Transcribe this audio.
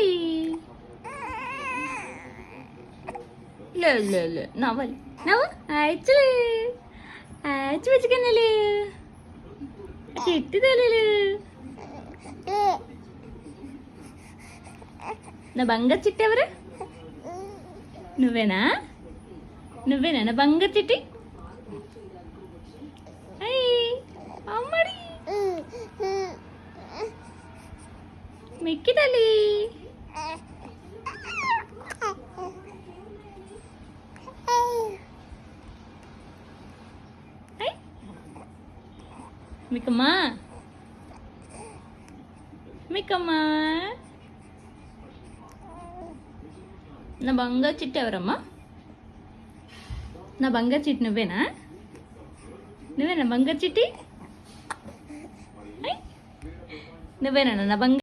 నవ్వండి. లేదు లేదు లేదు, నవ్వాలి. నవ్వు యాక్చువల్లీ యాక్చువల్లి చిట్టి తెలియలు. నా బంగారు చిట్టి ఎవరు? నువ్వేనా? నువ్వేనా నా బంగారు చిట్టి? అమ్మడి మిక్కి తల్లి. మిక్కమ్మా మిక్కమ్మా నా బంగారు చిట్టి ఎవరమ్మా? నా బంగారు చిట్టి నువ్వేనా? నువ్వేనా బంగారు చిట్టి? నువ్వేనా నా బంగారు